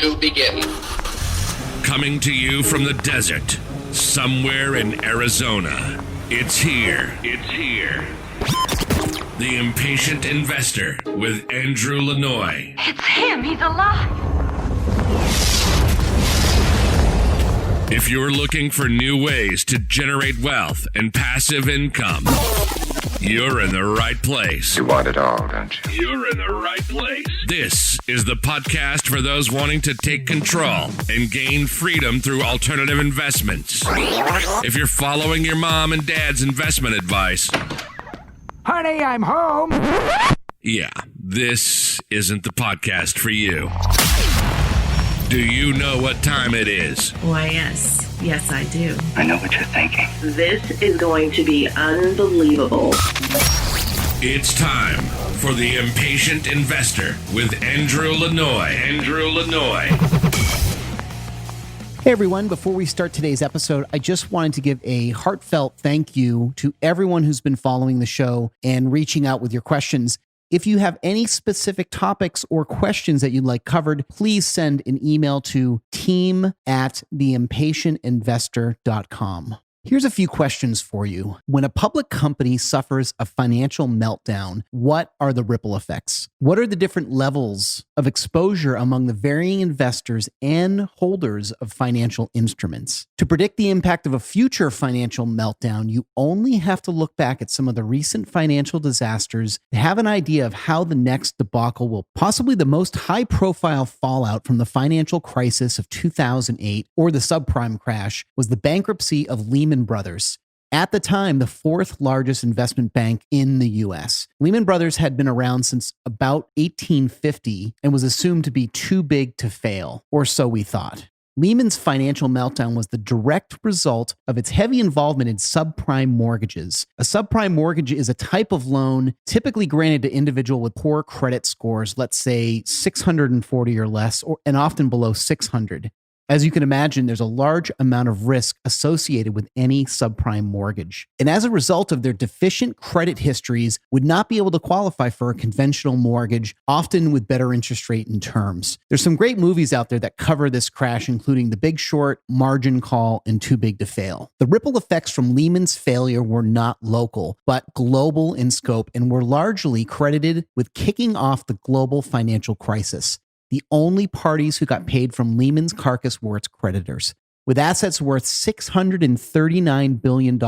to begin. Coming to you from the desert, somewhere in Arizona. It's here. It's here. The Impatient Investor with Andrew Lanoy. It's him. He's alive. If you're looking for new ways to generate wealth and passive income, you're in the right place. You want it all, don't you? You're in the right place. This is the podcast for those wanting to take control and gain freedom through alternative investments. If you're following your mom and dad's investment advice, honey, I'm home. Yeah, this isn't the podcast for you. Do you know what time it is? Why, yes. Yes, I do. I know what you're thinking. This is going to be unbelievable. It's time for The Impatient Investor with Andrew Lanoy. Andrew Lanoy. Hey everyone, before we start today's episode, I just wanted to give a heartfelt thank you to everyone who's been following the show and reaching out with your questions. If you have any specific topics or questions that you'd like covered, please send an email to team@theimpatientinvestor.com. Here's a few questions for you. When a public company suffers a financial meltdown, what are the ripple effects? What are the different levels of exposure among the varying investors and holders of financial instruments? To predict the impact of a future financial meltdown, you only have to look back at some of the recent financial disasters to have an idea of how the next debacle will. Possibly the most high-profile fallout from the financial crisis of 2008 or the subprime crash was the bankruptcy of Lehman Brothers. At the time, the fourth largest investment bank in the US. Lehman Brothers had been around since about 1850 and was assumed to be too big to fail, or so we thought. Lehman's financial meltdown was the direct result of its heavy involvement in subprime mortgages. A subprime mortgage is a type of loan typically granted to individuals with poor credit scores, let's say 640 or less, and often below 600. As you can imagine, there's a large amount of risk associated with any subprime mortgage. And as a result of their deficient credit histories, would not be able to qualify for a conventional mortgage, often with better interest rate and terms. There's some great movies out there that cover this crash, including The Big Short, Margin Call, and Too Big to Fail. The ripple effects from Lehman's failure were not local, but global in scope, and were largely credited with kicking off the global financial crisis. The only parties who got paid from Lehman's carcass were its creditors. With assets worth $639 billion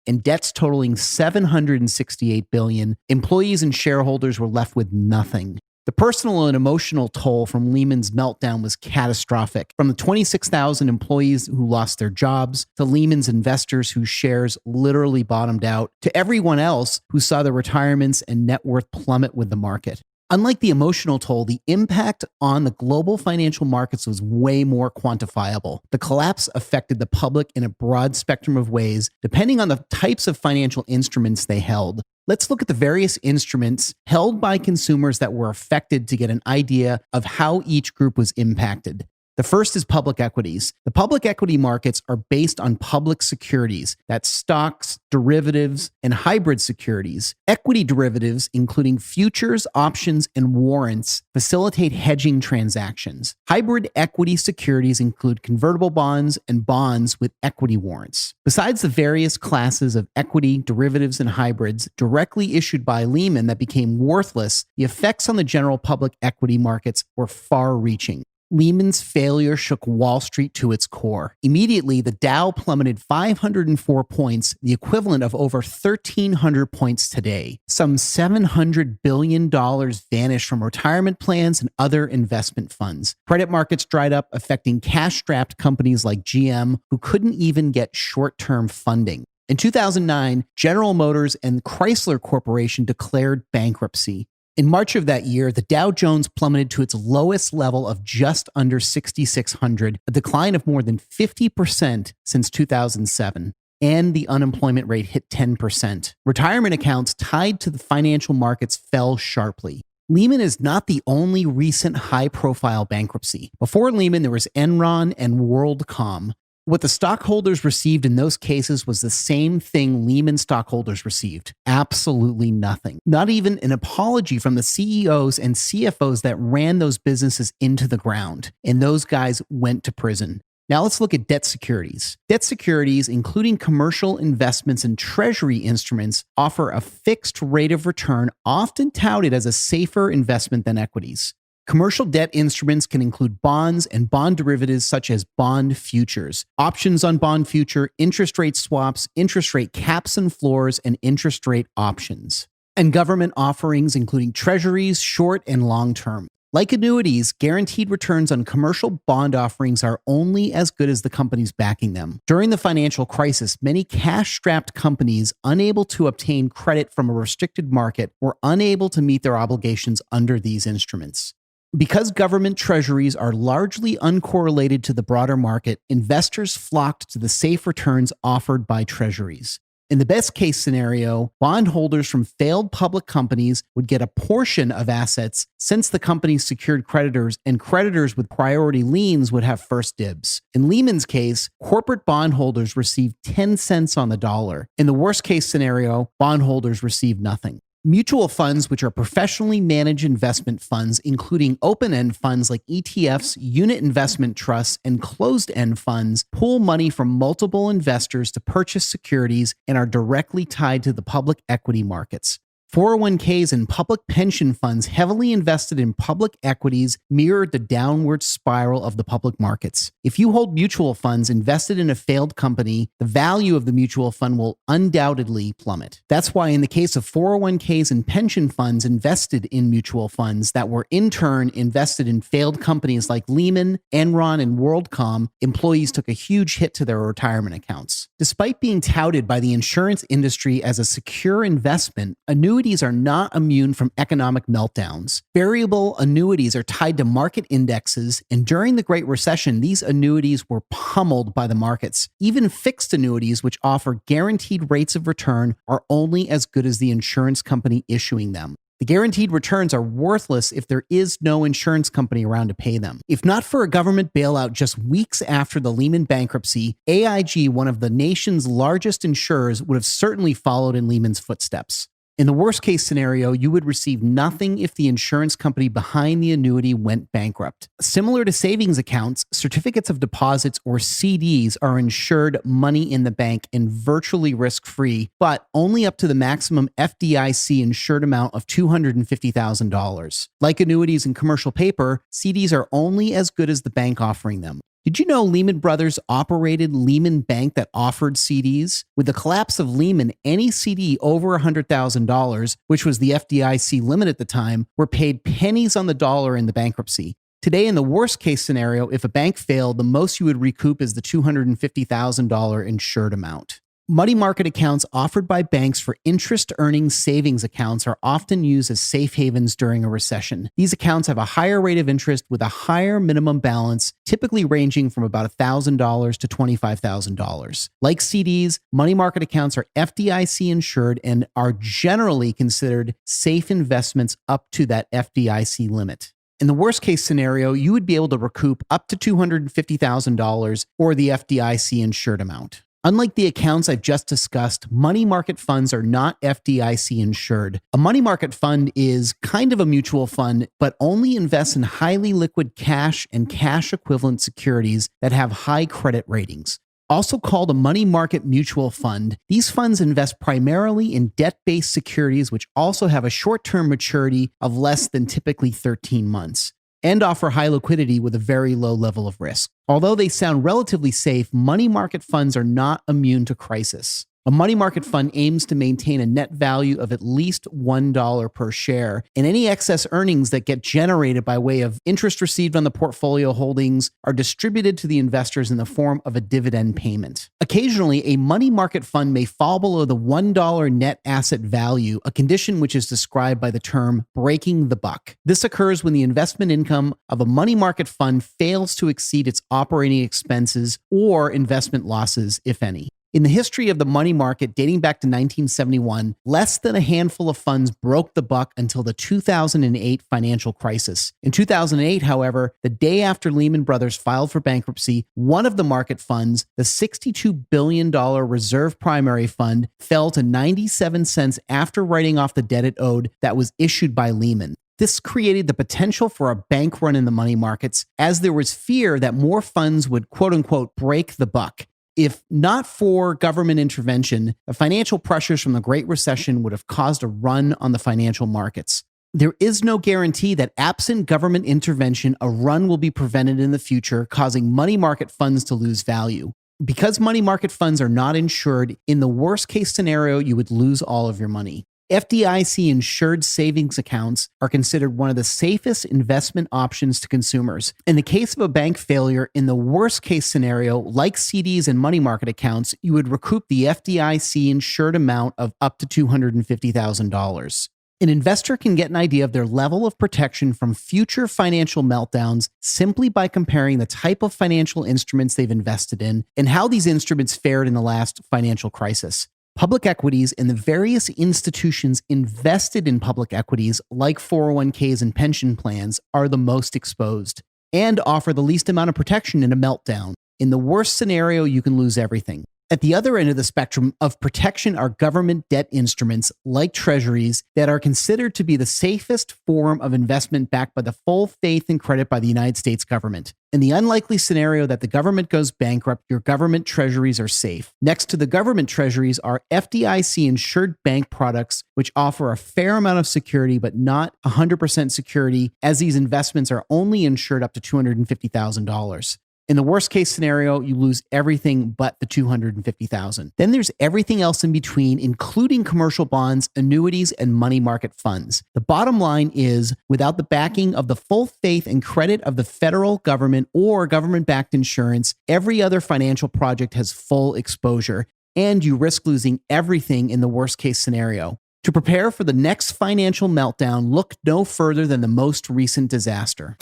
and debts totaling $768 billion, employees and shareholders were left with nothing. The personal and emotional toll from Lehman's meltdown was catastrophic. From the 26,000 employees who lost their jobs, to Lehman's investors whose shares literally bottomed out, to everyone else who saw their retirements and net worth plummet with the market. Unlike the emotional toll, the impact on the global financial markets was way more quantifiable. The collapse affected the public in a broad spectrum of ways, depending on the types of financial instruments they held. Let's look at the various instruments held by consumers that were affected to get an idea of how each group was impacted. The first is public equities. The public equity markets are based on public securities. That's stocks, derivatives, and hybrid securities. Equity derivatives, including futures, options, and warrants, facilitate hedging transactions. Hybrid equity securities include convertible bonds and bonds with equity warrants. Besides the various classes of equity, derivatives, and hybrids directly issued by Lehman that became worthless, the effects on the general public equity markets were far-reaching. Lehman's failure shook Wall Street to its core. Immediately, the Dow plummeted 504 points, the equivalent of over 1,300 points today. Some $700 billion vanished from retirement plans and other investment funds. Credit markets dried up, affecting cash-strapped companies like GM, who couldn't even get short-term funding. In 2009, General Motors and Chrysler Corporation declared bankruptcy. In March of that year, the Dow Jones plummeted to its lowest level of just under 6,600, a decline of more than 50% since 2007. And the unemployment rate hit 10%. Retirement accounts tied to the financial markets fell sharply. Lehman is not the only recent high-profile bankruptcy. Before Lehman, there was Enron and WorldCom. What the stockholders received in those cases was the same thing Lehman stockholders received. Absolutely nothing. Not even an apology from the CEOs and CFOs that ran those businesses into the ground. And those guys went to prison. Now let's look at debt securities. Debt securities, including commercial investments and treasury instruments, offer a fixed rate of return, often touted as a safer investment than equities. Commercial debt instruments can include bonds and bond derivatives such as bond futures, options on bond future, interest rate swaps, interest rate caps and floors, and interest rate options. And government offerings including treasuries, short and long term. Like annuities, guaranteed returns on commercial bond offerings are only as good as the companies backing them. During the financial crisis, many cash-strapped companies unable to obtain credit from a restricted market were unable to meet their obligations under these instruments. Because government treasuries are largely uncorrelated to the broader market, investors flocked to the safe returns offered by treasuries. In the best case scenario, bondholders from failed public companies would get a portion of assets since the company's secured creditors and creditors with priority liens would have first dibs. In Lehman's case, corporate bondholders received 10 cents on the dollar. In the worst case scenario, bondholders received nothing. Mutual funds, which are professionally managed investment funds, including open-end funds like ETFs, unit investment trusts, and closed-end funds, pool money from multiple investors to purchase securities and are directly tied to the public equity markets. 401ks and public pension funds heavily invested in public equities mirrored the downward spiral of the public markets. If you hold mutual funds invested in a failed company, the value of the mutual fund will undoubtedly plummet. That's why in the case of 401ks and pension funds invested in mutual funds that were in turn invested in failed companies like Lehman, Enron, and WorldCom, employees took a huge hit to their retirement accounts. Despite being touted by the insurance industry as a secure investment, annuities are not immune from economic meltdowns. Variable annuities are tied to market indexes, and during the Great Recession, these annuities were pummeled by the markets. Even fixed annuities, which offer guaranteed rates of return, are only as good as the insurance company issuing them. The guaranteed returns are worthless if there is no insurance company around to pay them. If not for a government bailout just weeks after the Lehman bankruptcy, AIG, one of the nation's largest insurers, would have certainly followed in Lehman's footsteps. In the worst case scenario, you would receive nothing if the insurance company behind the annuity went bankrupt. Similar to savings accounts, certificates of deposits or CDs are insured money in the bank and virtually risk-free, but only up to the maximum FDIC insured amount of $250,000. Like annuities and commercial paper, CDs are only as good as the bank offering them. Did you know Lehman Brothers operated Lehman Bank that offered CDs? With the collapse of Lehman, any CD over $100,000, which was the FDIC limit at the time, were paid pennies on the dollar in the bankruptcy. Today, in the worst case scenario, if a bank failed, the most you would recoup is the $250,000 insured amount. Money market accounts offered by banks for interest-earning savings accounts are often used as safe havens during a recession. These accounts have a higher rate of interest with a higher minimum balance, typically ranging from about $1,000 to $25,000. Like CDs, money market accounts are FDIC insured and are generally considered safe investments up to that FDIC limit. In the worst case scenario, you would be able to recoup up to $250,000 or the FDIC insured amount. Unlike the accounts I've just discussed, money market funds are not FDIC insured. A money market fund is kind of a mutual fund, but only invests in highly liquid cash and cash equivalent securities that have high credit ratings. Also called a money market mutual fund, these funds invest primarily in debt-based securities which also have a short-term maturity of less than typically 13 months. And offer high liquidity with a very low level of risk. Although they sound relatively safe, money market funds are not immune to crisis. A money market fund aims to maintain a net value of at least $1 per share, and any excess earnings that get generated by way of interest received on the portfolio holdings are distributed to the investors in the form of a dividend payment. Occasionally, a money market fund may fall below the $1 net asset value, a condition which is described by the term breaking the buck. This occurs when the investment income of a money market fund fails to exceed its operating expenses or investment losses, if any. In the history of the money market dating back to 1971, less than a handful of funds broke the buck until the 2008 financial crisis. In 2008, however, the day after Lehman Brothers filed for bankruptcy, one of the market funds, the $62 billion reserve primary fund, fell to 97 cents after writing off the debt it owed that was issued by Lehman. This created the potential for a bank run in the money markets, as there was fear that more funds would quote-unquote break the buck. If not for government intervention, the financial pressures from the Great Recession would have caused a run on the financial markets. There is no guarantee that absent government intervention, a run will be prevented in the future, causing money market funds to lose value. Because money market funds are not insured, in the worst case scenario, you would lose all of your money. FDIC insured savings accounts are considered one of the safest investment options to consumers. In the case of a bank failure, in the worst case scenario, like CDs and money market accounts, you would recoup the FDIC insured amount of up to $250,000. An investor can get an idea of their level of protection from future financial meltdowns simply by comparing the type of financial instruments they've invested in and how these instruments fared in the last financial crisis. Public equities and the various institutions invested in public equities, like 401ks and pension plans, are the most exposed and offer the least amount of protection in a meltdown. In the worst scenario, you can lose everything. At the other end of the spectrum of protection are government debt instruments like treasuries that are considered to be the safest form of investment backed by the full faith and credit by the United States government. In the unlikely scenario that the government goes bankrupt, your government treasuries are safe. Next to the government treasuries are FDIC-insured bank products, which offer a fair amount of security, but not 100% security, as these investments are only insured up to $250,000. In the worst case scenario, you lose everything but the $250,000. Then there's everything else in between, including commercial bonds, annuities, and money market funds. The bottom line is, without the backing of the full faith and credit of the federal government or government-backed insurance, every other financial project has full exposure, and you risk losing everything in the worst case scenario. To prepare for the next financial meltdown, look no further than the most recent disaster.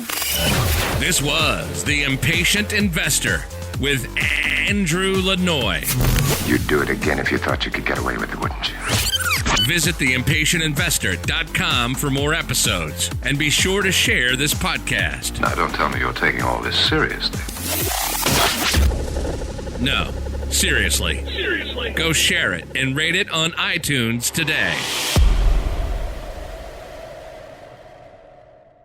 This was The Impatient Investor with Andrew Lanoy. You'd do it again if you thought you could get away with it, wouldn't you? Visit theimpatientinvestor.com for more episodes, and be sure to share this podcast. Now, don't tell me you're taking all this seriously. No, seriously. Go share it and rate it on iTunes today.